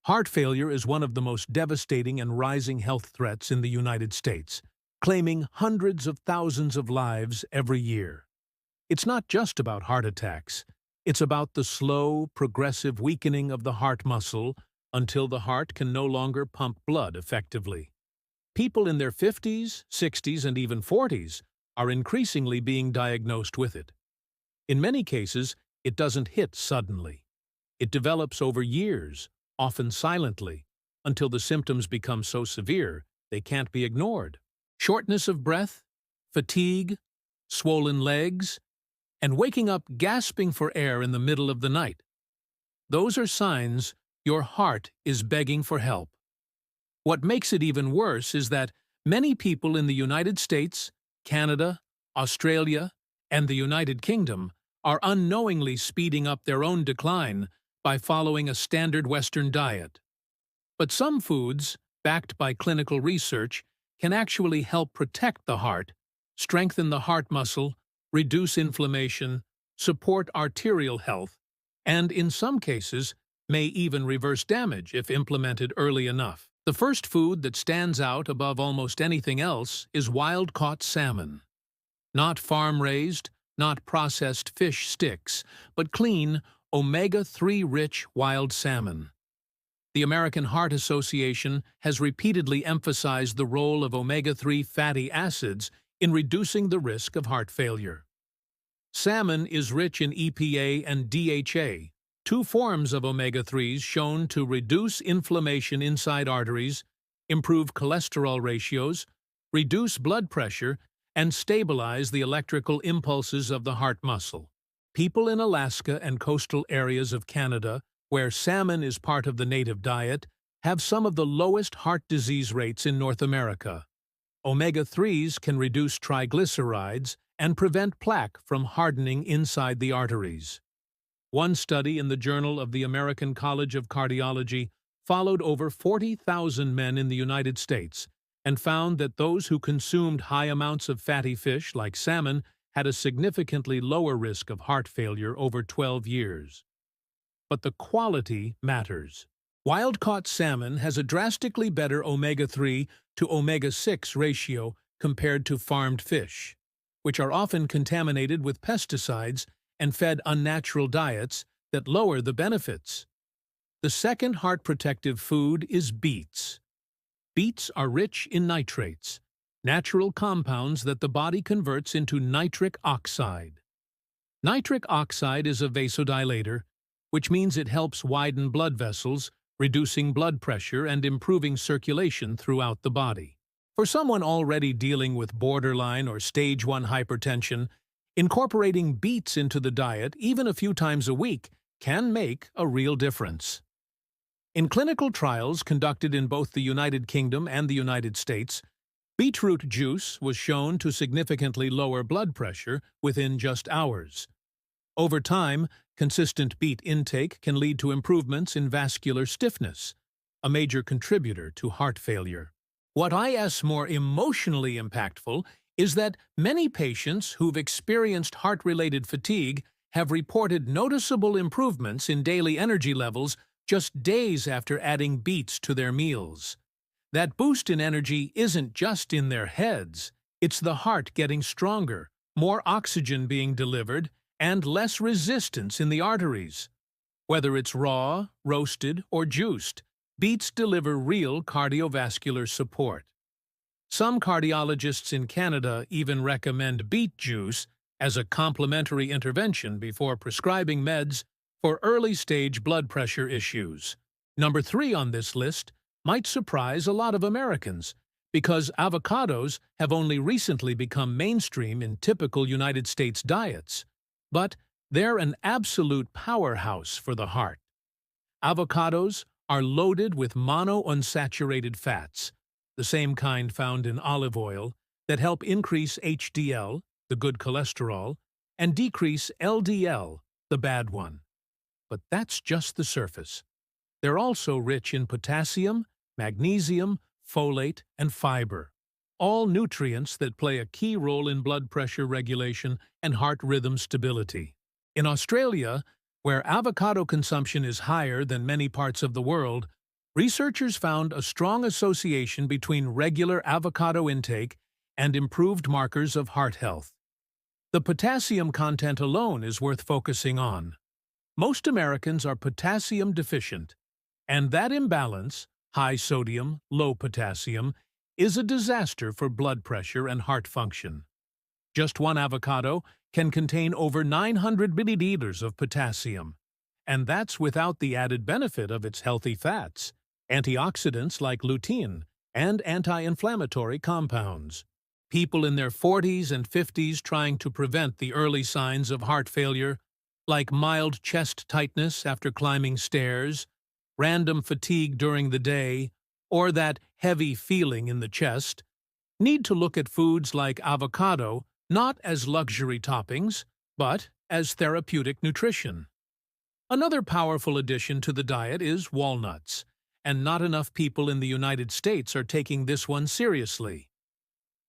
Heart failure is one of the most devastating and rising health threats in the United States, claiming hundreds of thousands of lives every year. It's not just about heart attacks. It's about the slow, progressive weakening of the heart muscle until the heart can no longer pump blood effectively. People in their 50s, 60s, and even 40s are increasingly being diagnosed with it. In many cases, it doesn't hit suddenly. It develops over years, often silently, until the symptoms become so severe they can't be ignored. Shortness of breath, fatigue, swollen legs, and waking up gasping for air in the middle of the night. Those are signs your heart is begging for help. What makes it even worse is that many people in the United States, Canada, Australia, and the United Kingdom are unknowingly speeding up their own decline by following a standard Western diet. But some foods, backed by clinical research, can actually help protect the heart, strengthen the heart muscle, reduce inflammation, support arterial health, and in some cases, may even reverse damage if implemented early enough. The first food that stands out above almost anything else is wild-caught salmon. Not farm-raised, not processed fish sticks, but clean, omega-3 rich wild salmon. The American Heart Association has repeatedly emphasized the role of omega-3 fatty acids in reducing the risk of heart failure. Salmon is rich in EPA and DHA, two forms of omega-3s shown to reduce inflammation inside arteries, improve cholesterol ratios, reduce blood pressure, and stabilize the electrical impulses of the heart muscle. People in Alaska and coastal areas of Canada, where salmon is part of the native diet, have some of the lowest heart disease rates in North America. Omega-3s can reduce triglycerides and prevent plaque from hardening inside the arteries. One study in the Journal of the American College of Cardiology followed over 40,000 men in the United States and found that those who consumed high amounts of fatty fish like salmon had a significantly lower risk of heart failure over 12 years. But the quality matters. Wild-caught salmon has a drastically better omega-3 to omega-6 ratio compared to farmed fish, which are often contaminated with pesticides and fed unnatural diets that lower the benefits. The second heart-protective food is beets. Beets are rich in nitrates, natural compounds that the body converts into nitric oxide. Nitric oxide is a vasodilator, which means it helps widen blood vessels, reducing blood pressure and improving circulation throughout the body. For someone already dealing with borderline or stage 1 hypertension, incorporating beets into the diet even a few times a week can make a real difference. In clinical trials conducted in both the United Kingdom and the United States, beetroot juice was shown to significantly lower blood pressure within just hours. Over time, consistent beet intake can lead to improvements in vascular stiffness, a major contributor to heart failure. What is more emotionally impactful is that many patients who've experienced heart-related fatigue have reported noticeable improvements in daily energy levels just days after adding beets to their meals. That boost in energy isn't just in their heads, it's the heart getting stronger, more oxygen being delivered, and less resistance in the arteries. Whether it's raw, roasted, or juiced, beets deliver real cardiovascular support. Some cardiologists in Canada even recommend beet juice as a complementary intervention before prescribing meds for early-stage blood pressure issues. Number 3 on this list might surprise a lot of Americans, because avocados have only recently become mainstream in typical United States diets. But they're an absolute powerhouse for the heart. Avocados are loaded with monounsaturated fats, the same kind found in olive oil, that help increase HDL, the good cholesterol, and decrease LDL, the bad one. But that's just the surface. They're also rich in potassium, magnesium, folate, and fiber, all nutrients that play a key role in blood pressure regulation and heart rhythm stability. In Australia, where avocado consumption is higher than many parts of the world, Researchers found a strong association between regular avocado intake and improved markers of heart health. The potassium content alone is worth focusing on. Most Americans are potassium deficient, and that imbalance, high sodium, low potassium, is a disaster for blood pressure and heart function. Just one avocado can contain over 900 milliliters of potassium, and that's without the added benefit of its healthy fats, antioxidants like lutein, and anti-inflammatory compounds. People in their 40s and 50s trying to prevent the early signs of heart failure, like mild chest tightness after climbing stairs, random fatigue during the day, or that heavy feeling in the chest, need to look at foods like avocado not as luxury toppings, but as therapeutic nutrition. Another powerful addition to the diet is walnuts, and not enough people in the United States are taking this one seriously.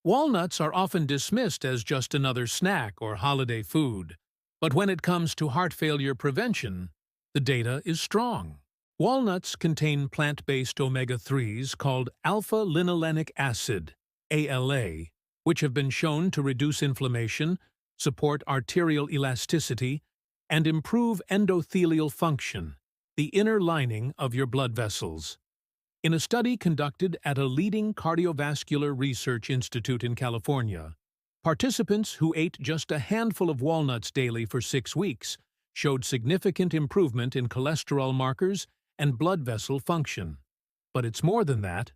Walnuts are often dismissed as just another snack or holiday food, but when it comes to heart failure prevention, the data is strong. Walnuts contain plant-based omega-3s called alpha-linolenic acid, ALA, which have been shown to reduce inflammation, support arterial elasticity, and improve endothelial function, the inner lining of your blood vessels. In a study conducted at a leading cardiovascular research institute in California, participants who ate just a handful of walnuts daily for 6 weeks showed significant improvement in cholesterol markers and blood vessel function. But it's more than that.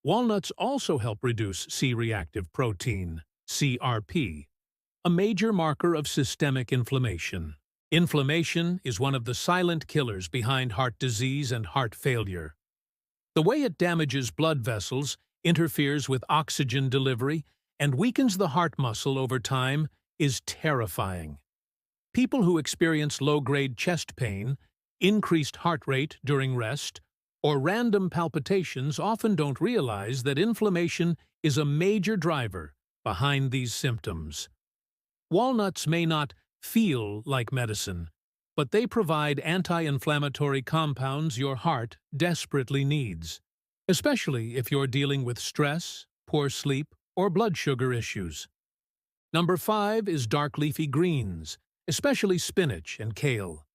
Walnuts also help reduce C-reactive protein, CRP, a major marker of systemic inflammation. Inflammation is one of the silent killers behind heart disease and heart failure. The way it damages blood vessels, interferes with oxygen delivery, and weakens the heart muscle over time is terrifying. People who experience low-grade chest pain, increased heart rate during rest, or random palpitations often don't realize that inflammation is a major driver behind these symptoms. Walnuts may not feel like medicine, but they provide anti-inflammatory compounds your heart desperately needs, especially if you're dealing with stress, poor sleep, or blood sugar issues. Number 5 is dark leafy greens, especially spinach and kale.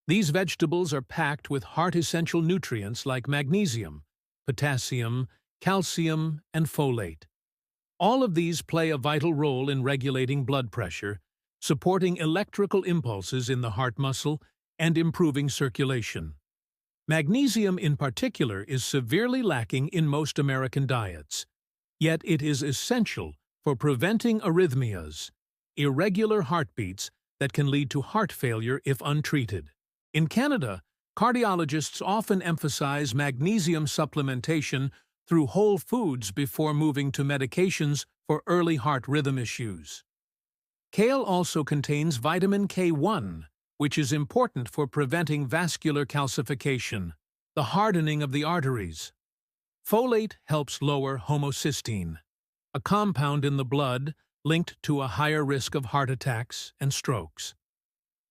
These vegetables are packed with heart-essential nutrients like magnesium, potassium, calcium, and folate. All of these play a vital role in regulating blood pressure, supporting electrical impulses in the heart muscle, and improving circulation. Magnesium in particular is severely lacking in most American diets, yet it is essential for preventing arrhythmias, irregular heartbeats that can lead to heart failure if untreated. In Canada, cardiologists often emphasize magnesium supplementation through whole foods before moving to medications for early heart rhythm issues. Kale also contains vitamin K1, which is important for preventing vascular calcification, the hardening of the arteries. Folate helps lower homocysteine, a compound in the blood linked to a higher risk of heart attacks and strokes.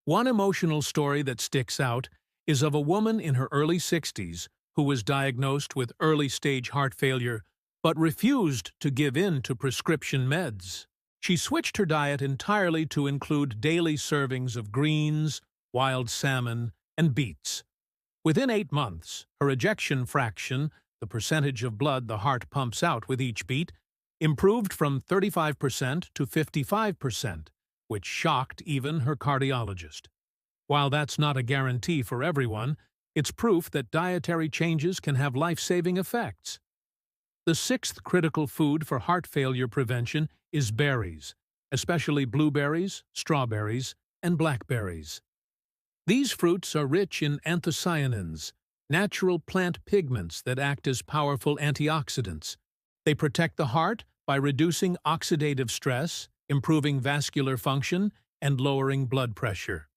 One emotional story that sticks out is of a woman in her early 60s who was diagnosed with early-stage heart failure but refused to give in to prescription meds. She switched her diet entirely to include daily servings of greens, wild salmon, and beets. Within 8 months, her ejection fraction, the percentage of blood the heart pumps out with each beat, improved from 35% to 55%, which shocked even her cardiologist. While that's not a guarantee for everyone, it's proof that dietary changes can have life-saving effects. The 6th critical food for heart failure prevention is berries, especially blueberries, strawberries, and blackberries. These fruits are rich in anthocyanins, natural plant pigments that act as powerful antioxidants. They protect the heart by reducing oxidative stress, improving vascular function, and lowering blood pressure.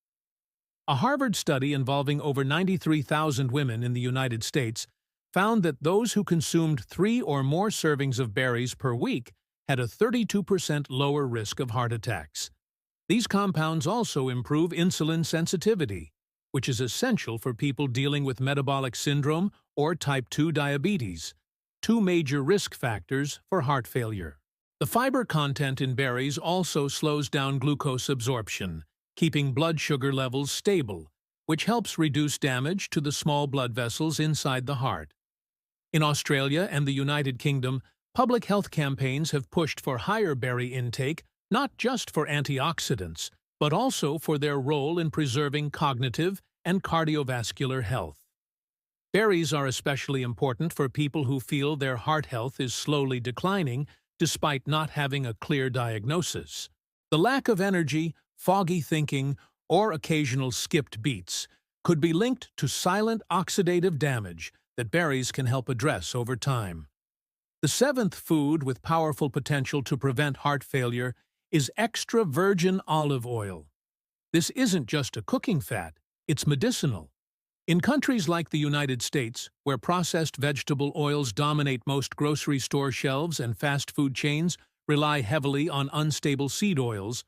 A Harvard study involving over 93,000 women in the United States found that those who consumed 3 or more servings of berries per week had a 32% lower risk of heart attacks. These compounds also improve insulin sensitivity, which is essential for people dealing with metabolic syndrome or type 2 diabetes, two major risk factors for heart failure. The fiber content in berries also slows down glucose absorption, keeping blood sugar levels stable, which helps reduce damage to the small blood vessels inside the heart. In Australia and the United Kingdom, public health campaigns have pushed for higher berry intake, not just for antioxidants, but also for their role in preserving cognitive and cardiovascular health. Berries are especially important for people who feel their heart health is slowly declining despite not having a clear diagnosis. The lack of energy, foggy thinking, or occasional skipped beats could be linked to silent oxidative damage that berries can help address over time. The seventh food with powerful potential to prevent heart failure is extra virgin olive oil. This isn't just a cooking fat, it's medicinal. In countries like the United States, where processed vegetable oils dominate most grocery store shelves and fast food chains rely heavily on unstable seed oils,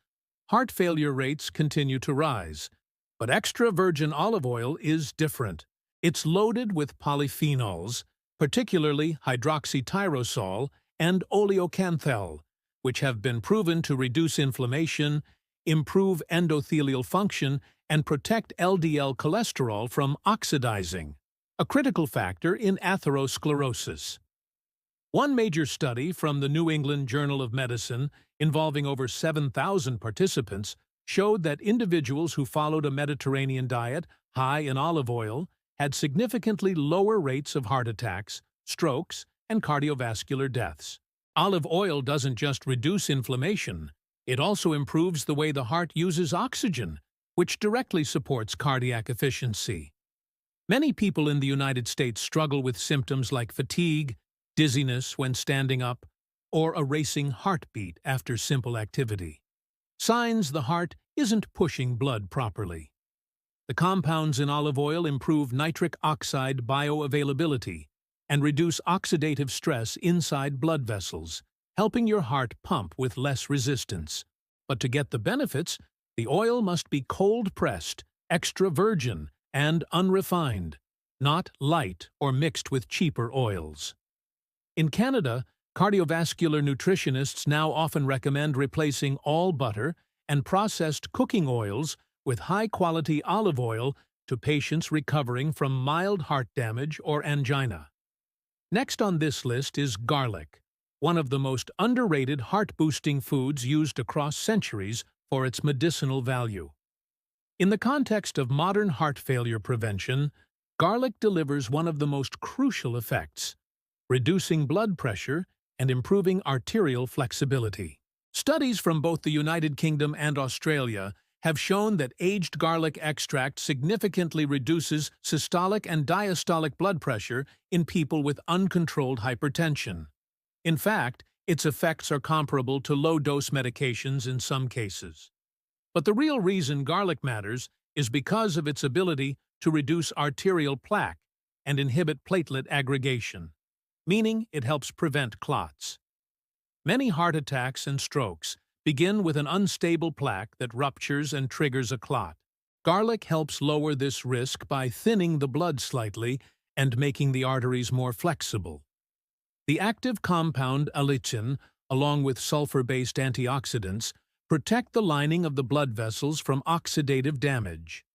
heart failure rates continue to rise. But extra virgin olive oil is different. It's loaded with polyphenols, particularly hydroxytyrosol and oleocanthal, which have been proven to reduce inflammation, improve endothelial function, and protect LDL cholesterol from oxidizing, a critical factor in atherosclerosis. One major study from the New England Journal of Medicine, involving over 7,000 participants, showed that individuals who followed a Mediterranean diet high in olive oil had significantly lower rates of heart attacks, strokes, and cardiovascular deaths. Olive oil doesn't just reduce inflammation, it also improves the way the heart uses oxygen, which directly supports cardiac efficiency. Many people in the United States struggle with symptoms like fatigue, dizziness when standing up, or a racing heartbeat after simple activity. Signs the heart isn't pushing blood properly. The compounds in olive oil improve nitric oxide bioavailability and reduce oxidative stress inside blood vessels, helping your heart pump with less resistance. But to get the benefits, the oil must be cold-pressed, extra virgin, and unrefined, not light or mixed with cheaper oils. In Canada, cardiovascular nutritionists now often recommend replacing all butter and processed cooking oils with high-quality olive oil to patients recovering from mild heart damage or angina. Next on this list is garlic, one of the most underrated heart-boosting foods used across centuries for its medicinal value. In the context of modern heart failure prevention, garlic delivers one of the most crucial effects, reducing blood pressure and improving arterial flexibility. Studies from both the United Kingdom and Australia have shown that aged garlic extract significantly reduces systolic and diastolic blood pressure in people with uncontrolled hypertension. In fact, its effects are comparable to low-dose medications in some cases. But the real reason garlic matters is because of its ability to reduce arterial plaque and inhibit platelet aggregation, meaning it helps prevent clots. Many heart attacks and strokes begin with an unstable plaque that ruptures and triggers a clot. Garlic helps lower this risk by thinning the blood slightly and making the arteries more flexible. The active compound allicin, along with sulfur-based antioxidants, protect the lining of the blood vessels from oxidative damage.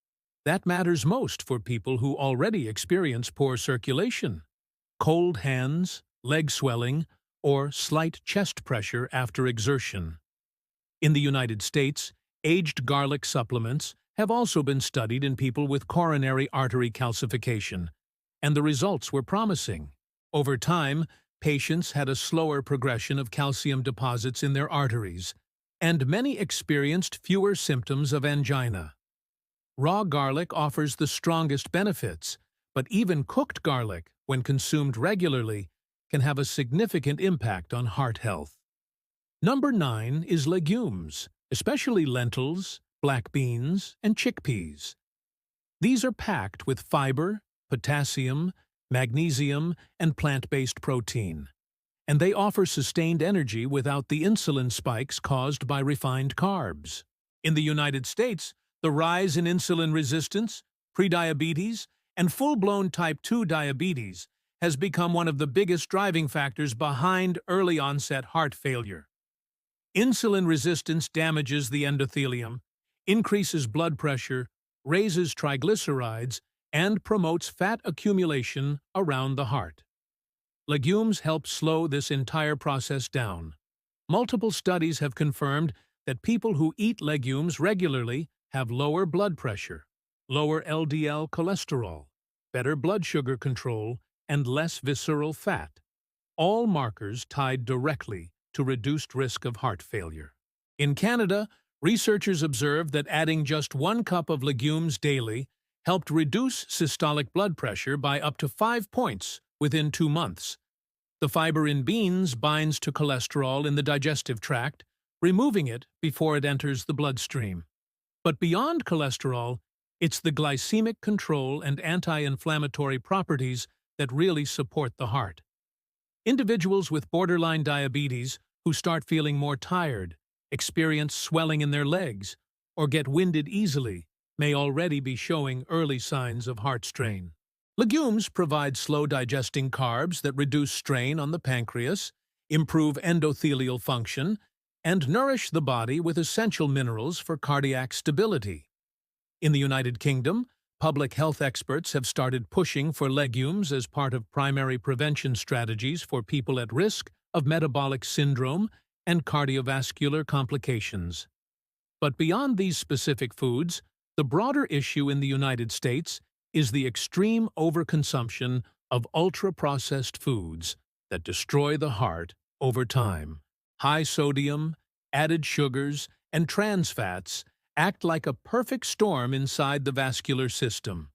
That matters most for people who already experience poor circulation, cold hands, leg swelling, or slight chest pressure after exertion. In the United States, aged garlic supplements have also been studied in people with coronary artery calcification, and the results were promising. Over time, patients had a slower progression of calcium deposits in their arteries, and many experienced fewer symptoms of angina. Raw garlic offers the strongest benefits, but even cooked garlic, when consumed regularly, can have a significant impact on heart health. Number 9 is legumes, especially lentils, black beans, and chickpeas. These are packed with fiber, potassium, magnesium, and plant-based protein, and they offer sustained energy without the insulin spikes caused by refined carbs. In the United States, the rise in insulin resistance, prediabetes, And full-blown type 2 diabetes has become one of the biggest driving factors behind early-onset heart failure. Insulin resistance damages the endothelium, increases blood pressure, raises triglycerides, and promotes fat accumulation around the heart. Legumes help slow this entire process down. Multiple studies have confirmed that people who eat legumes regularly have lower blood pressure, lower LDL cholesterol, better blood sugar control, and less visceral fat, all markers tied directly to reduced risk of heart failure. In Canada, researchers observed that adding just 1 cup of legumes daily helped reduce systolic blood pressure by up to 5 points within 2 months. The fiber in beans binds to cholesterol in the digestive tract, removing it before it enters the bloodstream. But beyond cholesterol, it's the glycemic control and anti-inflammatory properties that really support the heart. Individuals with borderline diabetes who start feeling more tired, experience swelling in their legs, or get winded easily may already be showing early signs of heart strain. Legumes provide slow-digesting carbs that reduce strain on the pancreas, improve endothelial function, and nourish the body with essential minerals for cardiac stability. In the United Kingdom, public health experts have started pushing for legumes as part of primary prevention strategies for people at risk of metabolic syndrome and cardiovascular complications. But beyond these specific foods, the broader issue in the United States is the extreme overconsumption of ultra-processed foods that destroy the heart over time. High sodium, added sugars, and trans fats act like a perfect storm inside the vascular system.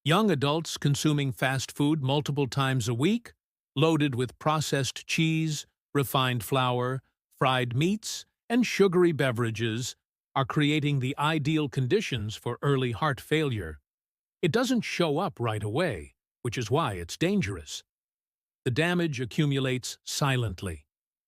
Young adults consuming fast food multiple times a week, loaded with processed cheese, refined flour, fried meats, and sugary beverages, are creating the ideal conditions for early heart failure. It doesn't show up right away, which is why it's dangerous. The damage accumulates silently.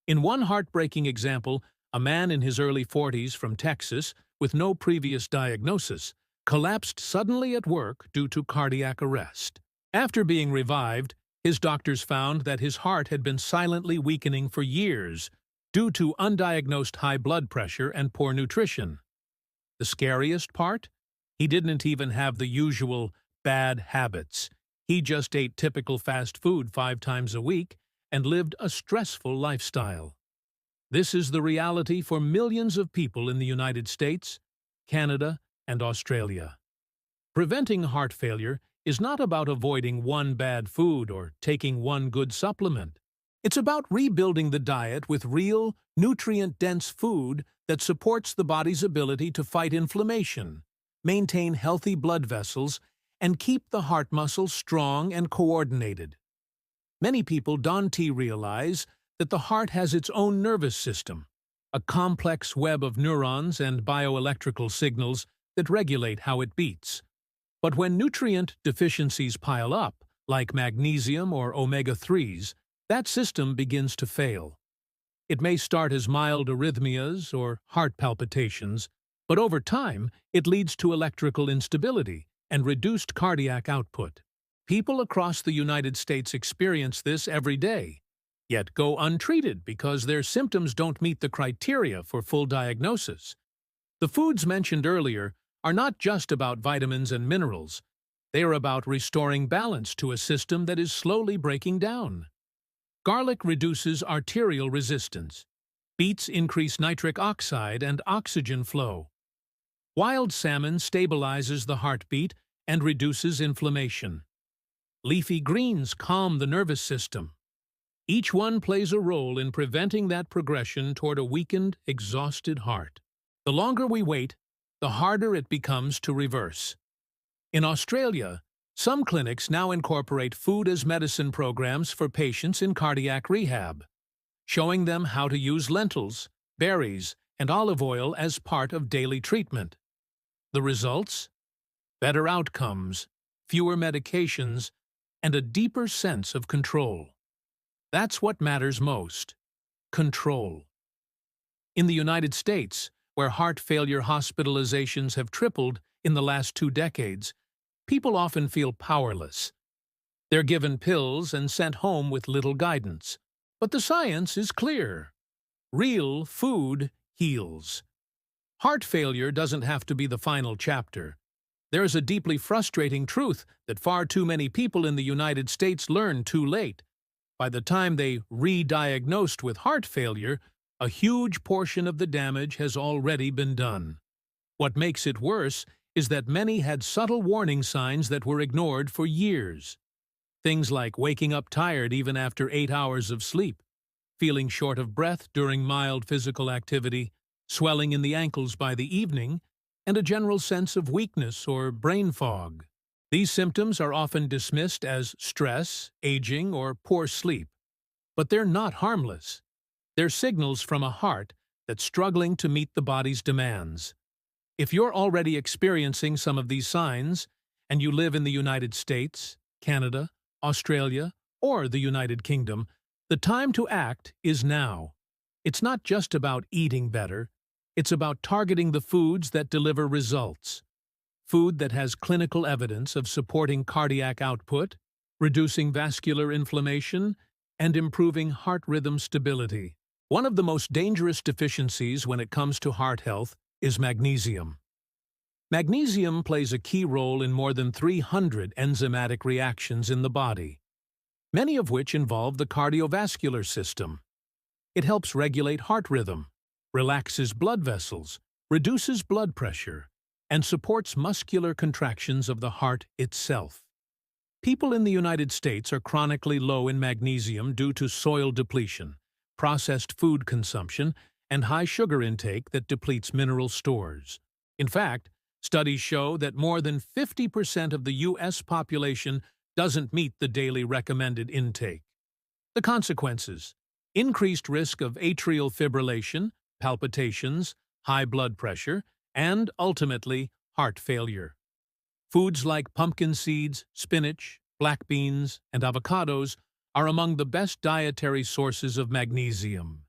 In one heartbreaking example, a man in his early 40s from Texas, with no previous diagnosis, collapsed suddenly at work due to cardiac arrest. After being revived, his doctors found that his heart had been silently weakening for years due to undiagnosed high blood pressure and poor nutrition. The scariest part? He didn't even have the usual bad habits. He just ate typical fast food 5 times a week and lived a stressful lifestyle. This is the reality for millions of people in the United States, Canada, and Australia. Preventing heart failure is not about avoiding one bad food or taking one good supplement. It's about rebuilding the diet with real, nutrient-dense food that supports the body's ability to fight inflammation, maintain healthy blood vessels, and keep the heart muscle strong and coordinated. Many people don't realize that the heart has its own nervous system, a complex web of neurons and bioelectrical signals that regulate how it beats. But when nutrient deficiencies pile up, like magnesium or omega-3s, that system begins to fail. It may start as mild arrhythmias or heart palpitations, but over time it leads to electrical instability and reduced cardiac output. People across the United States experience this every day, yet go untreated because their symptoms don't meet the criteria for full diagnosis. The foods mentioned earlier are not just about vitamins and minerals. They are about restoring balance to a system that is slowly breaking down. Garlic reduces arterial resistance. Beets increase nitric oxide and oxygen flow. Wild salmon stabilizes the heartbeat and reduces inflammation. Leafy greens calm the nervous system. Each one plays a role in preventing that progression toward a weakened, exhausted heart. The longer we wait, the harder it becomes to reverse. In Australia, some clinics now incorporate food as medicine programs for patients in cardiac rehab, showing them how to use lentils, berries, and olive oil as part of daily treatment. The results? Better outcomes, fewer medications, and a deeper sense of control. That's what matters most: control. In the United States, where heart failure hospitalizations have tripled in the last 2 decades, people often feel powerless. They're given pills and sent home with little guidance. But the science is clear. Real food heals. Heart failure doesn't have to be the final chapter. There's a deeply frustrating truth that far too many people in the United States learn too late. By the time they re-diagnosed with heart failure, a huge portion of the damage has already been done. What makes it worse is that many had subtle warning signs that were ignored for years. Things like waking up tired even after 8 hours of sleep, feeling short of breath during mild physical activity, swelling in the ankles by the evening, and a general sense of weakness or brain fog. These symptoms are often dismissed as stress, aging, or poor sleep. But they're not harmless. They're signals from a heart that's struggling to meet the body's demands. If you're already experiencing some of these signs, and you live in the United States, Canada, Australia, or the United Kingdom, the time to act is now. It's not just about eating better. It's about targeting the foods that deliver results. Food that has clinical evidence of supporting cardiac output, reducing vascular inflammation, and improving heart rhythm stability. One of the most dangerous deficiencies when it comes to heart health is magnesium. Magnesium plays a key role in more than 300 enzymatic reactions in the body, many of which involve the cardiovascular system. It helps regulate heart rhythm, relaxes blood vessels, reduces blood pressure, and supports muscular contractions of the heart itself. People in the United States are chronically low in magnesium due to soil depletion, processed food consumption, and high sugar intake that depletes mineral stores. In fact, studies show that more than 50% of the U.S. population doesn't meet the daily recommended intake. The consequences: increased risk of atrial fibrillation, palpitations, high blood pressure, and, ultimately, heart failure. Foods like pumpkin seeds, spinach, black beans, and avocados are among the best dietary sources of magnesium.